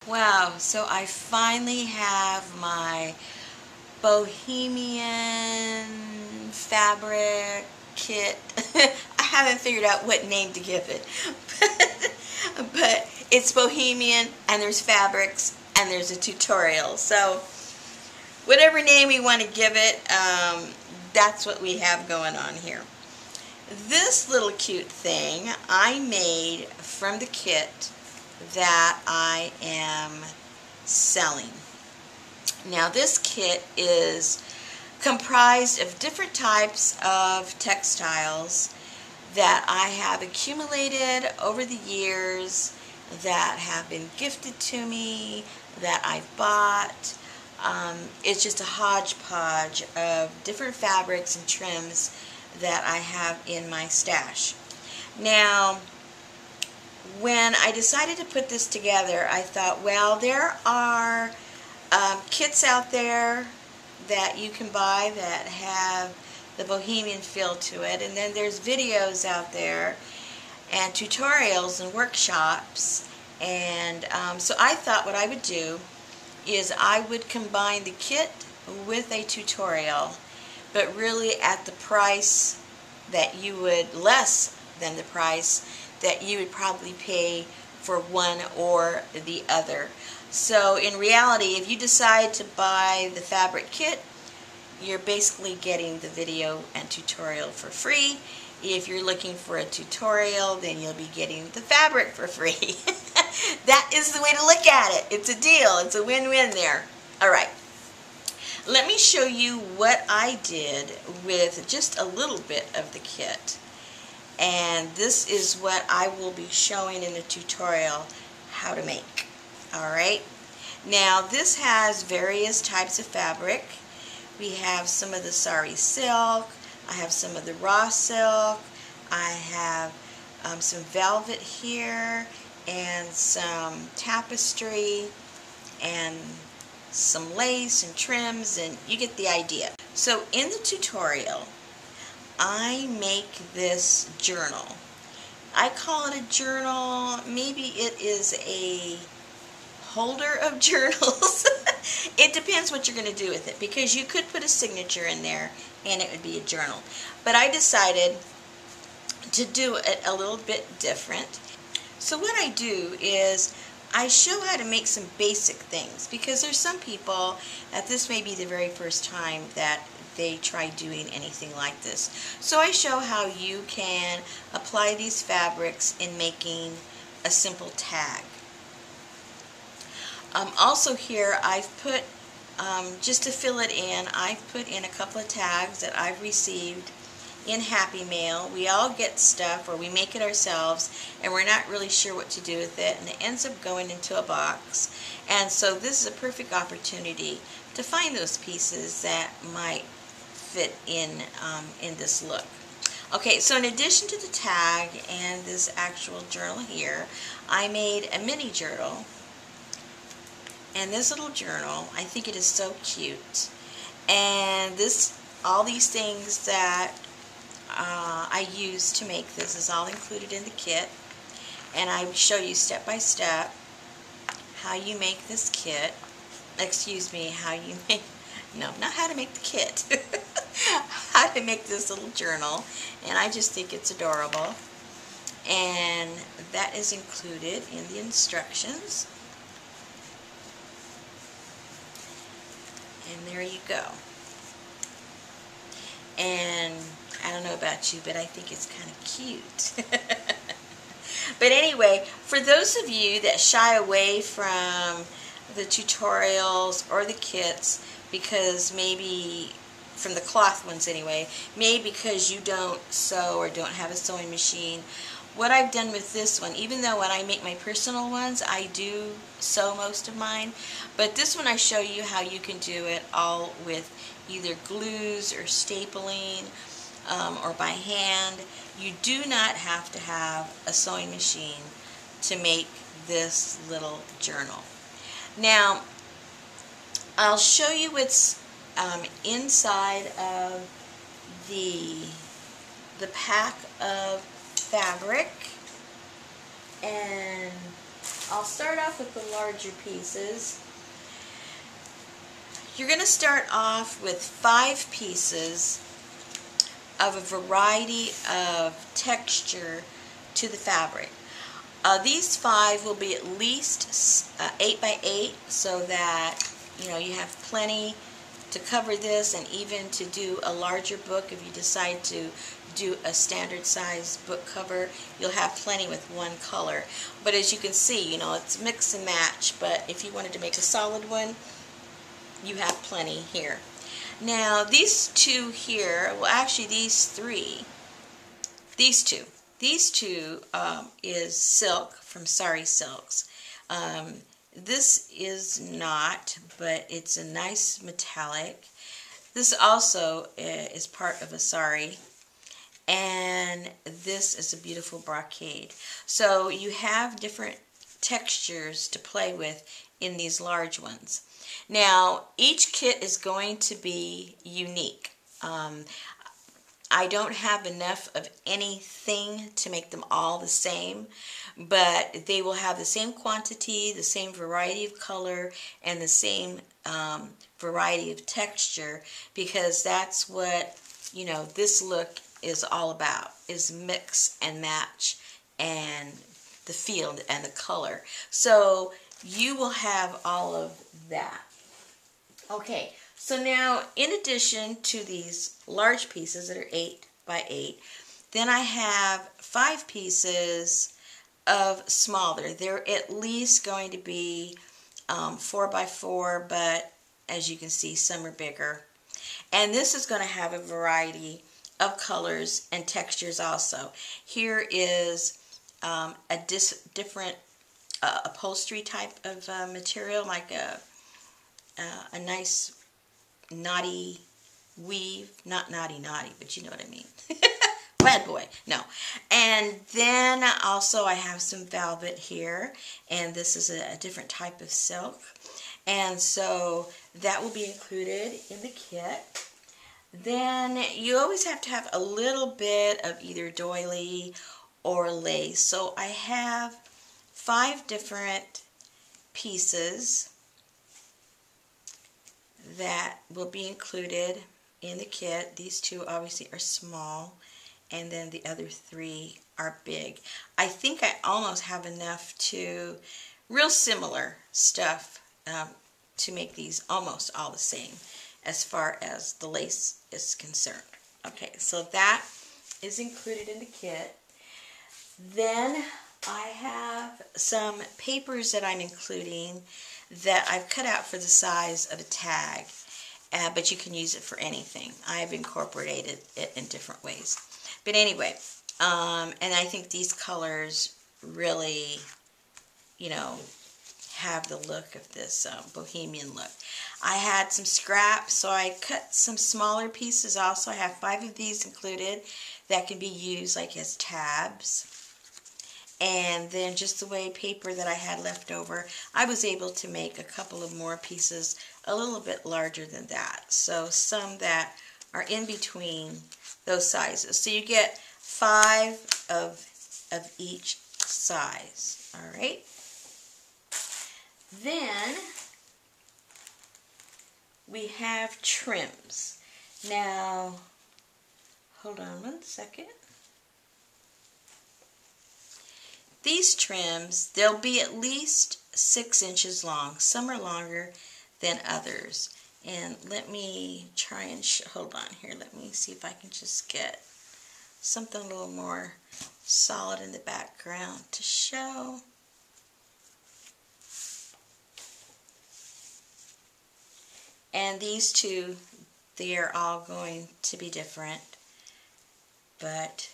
Wow, so I finally have my Bohemian fabric kit. I haven't figured out what name to give it. But it's Bohemian and there's fabrics and there's a tutorial. So whatever name we want to give it, that's what we have going on here. This little cute thing I made from the kit that I am selling. Now this kit is comprised of different types of textiles that I have accumulated over the years, that have been gifted to me, that I've bought. It's just a hodgepodge of different fabrics and trims that I have in my stash. Now, when I decided to put this together, I thought, well, there are kits out there that you can buy that have the Bohemian feel to it, and then there's videos out there and tutorials and workshops, and so I thought what I would do is I would combine the kit with a tutorial, but really at the price that you would, less than the price that you would probably pay for one or the other. So in reality, if you decide to buy the fabric kit, you're basically getting the video and tutorial for free. If you're looking for a tutorial, then you'll be getting the fabric for free. That is the way to look at it. It's a deal. It's a win-win there. All right. Let me show you what I did with just a little bit of the kit. And this is what I will be showing in the tutorial how to make. Alright, now this has various types of fabric. We have some of the sari silk, I have some of the raw silk, I have some velvet here, and some tapestry, and some lace and trims, and you get the idea. So in the tutorial, I make this journal. I call it a journal. Maybe it is a holder of journals. It depends what you're going to do with it, because you could put a signature in there and it would be a journal. But I decided to do it a little bit different. So what I do is I show how to make some basic things, because there's some people that this may be the very first time that they try doing anything like this. So I show how you can apply these fabrics in making a simple tag. Also here I've put, just to fill it in, I've put in a couple of tags that I've received in Happy Mail. We all get stuff, or we make it ourselves, and we're not really sure what to do with it, and it ends up going into a box. And so this is a perfect opportunity to find those pieces that might fit in this look. Okay, so in addition to the tag and this actual journal here, I made a mini journal. And this little journal, I think it is so cute. And this, all these things that I use to make this is all included in the kit. And I show you step by step how you make this kit. Excuse me, how you make, no, not how to make the kit. How to make this little journal. And I just think it's adorable. And that is included in the instructions. And there you go. And I don't know about you, but I think it's kind of cute. But anyway, for those of you that shy away from the tutorials or the kits, because maybe, from the cloth ones anyway, maybe because you don't sew or don't have a sewing machine, what I've done with this one, even though when I make my personal ones, I do sew most of mine, but this one I show you how you can do it all with either glues or stapling or by hand. You do not have to have a sewing machine to make this little journal. Now, I'll show you what's inside of the pack of fabric, and I'll start off with the larger pieces. You're going to start off with 5 pieces of a variety of texture to the fabric. These 5 will be at least 8 by 8, so that you have plenty to cover this, and even to do a larger book. If you decide to do a standard size book cover, you'll have plenty with one color. But as you can see, it's mix and match, but if you wanted to make a solid one, you have plenty here. Now these 2 here, well actually these 3, these two is silk from Sari Silks. This is not, but it's a nice metallic. This also is part of a sari, and this is a beautiful brocade. So you have different textures to play with in these large ones. Now each kit is going to be unique. I don't have enough of anything to make them all the same, but they will have the same quantity, the same variety of color, and the same variety of texture, because that's what this look is all about, is mix and match and the feel and the color. So you will have all of that. Okay, so now in addition to these large pieces that are 8 by 8, then I have 5 pieces of smaller. They're at least going to be 4 by 4, but as you can see, some are bigger. And this is going to have a variety of colors and textures also. Here is a different upholstery type of material, like a nice knotty weave, not knotty, but you know what I mean. Bad boy, no. And then also I have some velvet here, and this is a different type of silk, and so that will be included in the kit. Then you always have to have a little bit of either doily or lace. So I have 5 different pieces that will be included in the kit. These 2 obviously are small, and then the other 3 are big. I think I almost have enough to real similar stuff to make these almost all the same as far as the lace is concerned. Okay, so that is included in the kit. Then I have some papers that I'm including that I've cut out for the size of a tag, but you can use it for anything. I've incorporated it in different ways. But anyway, and I think these colors really, have the look of this bohemian look. I had some scraps, so I cut some smaller pieces also. I have 5 of these included that can be used like as tabs. And then just the way paper that I had left over, I was able to make a couple of more pieces a little bit larger than that. So some that are in between those sizes. So you get 5 of each size. All right. Then we have trims. Now, hold on one second. These trims, they'll be at least 6 inches long. Some are longer than others. And let me try and hold on here. Let me see if I can just get something a little more solid in the background to show. And these 2, they are all going to be different, but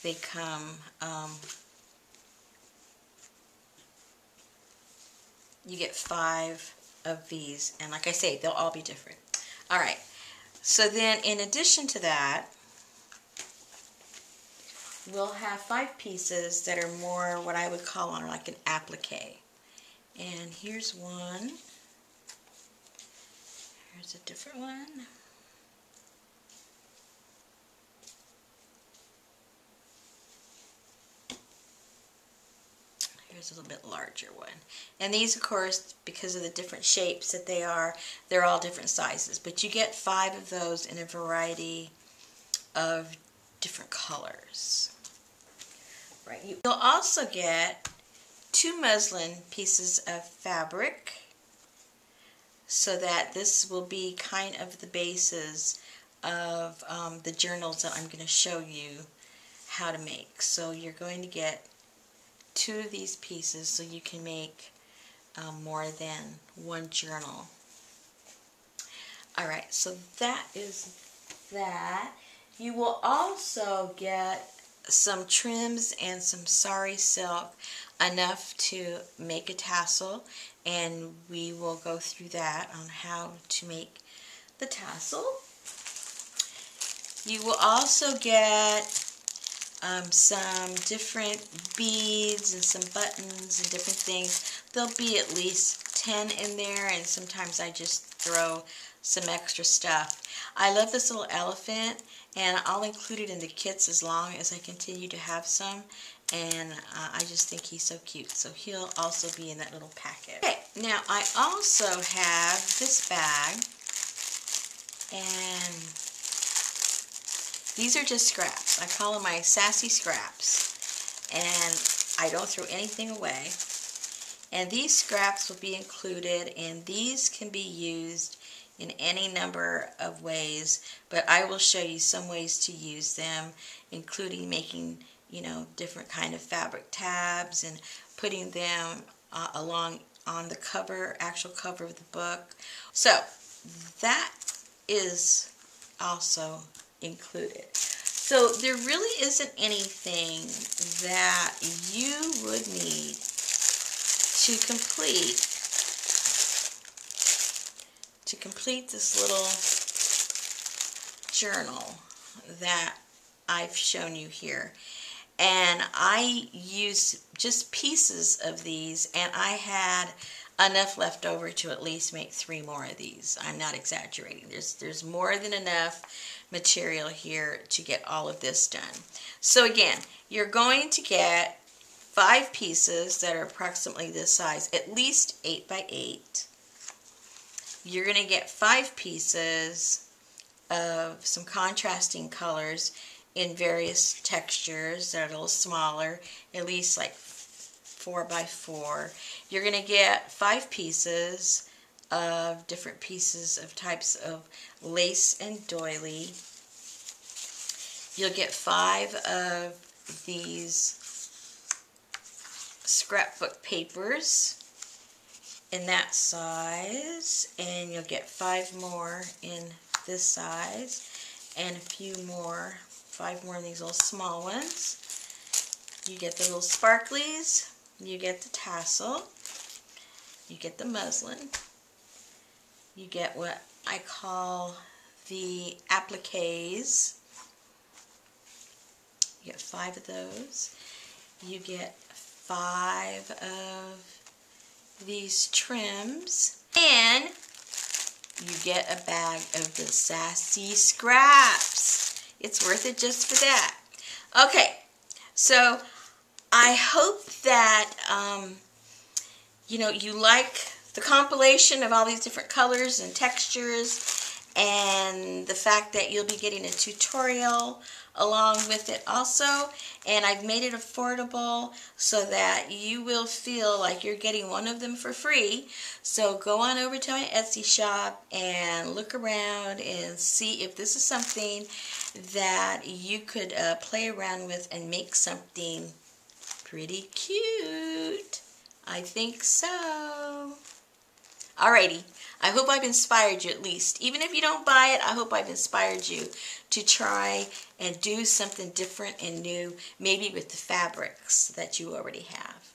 they come, you get 5 of these, and like I say, they'll all be different. All right, so then in addition to that, we'll have 5 pieces that are more what I would call on like an applique. And here's one. Here's a different one. Here's a little bit larger one. And these, of course, because of the different shapes that they are, they're all different sizes. But you get 5 of those in a variety of different colors. Right. You'll also get 2 muslin pieces of fabric, so that this will be kind of the basis of the journals that I'm going to show you how to make. So you're going to get 2 of these pieces so you can make more than one journal. Alright, so that is that. You will also get some trims and some sari silk, enough to make a tassel, and we will go through that on how to make the tassel. You will also get some different beads and some buttons and different things. There'll be at least 10 in there, and sometimes I just throw some extra stuff. I love this little elephant, and I'll include it in the kits as long as I continue to have some, and I just think he's so cute, so he'll also be in that little packet. Okay, now I also have this bag, and these are just scraps. I call them my sassy scraps, and I don't throw anything away. And these scraps will be included, and these can be used in any number of ways, but I will show you some ways to use them, including making, you know, different kind of fabric tabs and putting them along on the cover, actual cover of the book. So that is also included. So there really isn't anything that you would need to complete this little journal that I've shown you here. And I use just pieces of these, and I had enough left over to at least make 3 more of these. I'm not exaggerating. There's more than enough material here to get all of this done. So again, you're going to get 5 pieces that are approximately this size, at least 8 by 8. You're going to get 5 pieces of some contrasting colors in various textures that are a little smaller, at least like 4 by 4. You're going to get 5 pieces of different pieces of types of lace and doily. You'll get 5 of these scrapbook papers in that size, and you'll get 5 more in this size, and a few more, 5 more of these little small ones. You get the little sparklies, you get the tassel, you get the muslin, you get what I call the appliques. You get 5 of those. You get 5 of these trims, and you get a bag of the sassy scraps. It's worth it just for that. Okay, so I hope that you know, you like the compilation of all these different colors and textures, and the fact that you'll be getting a tutorial along with it also, and I've made it affordable so that you will feel like you're getting one of them for free. So go on over to my Etsy shop and look around and see if this is something that you could play around with and make something pretty cute. I think so. Alrighty, I hope I've inspired you at least. Even if you don't buy it, I hope I've inspired you to try and do something different and new, maybe with the fabrics that you already have.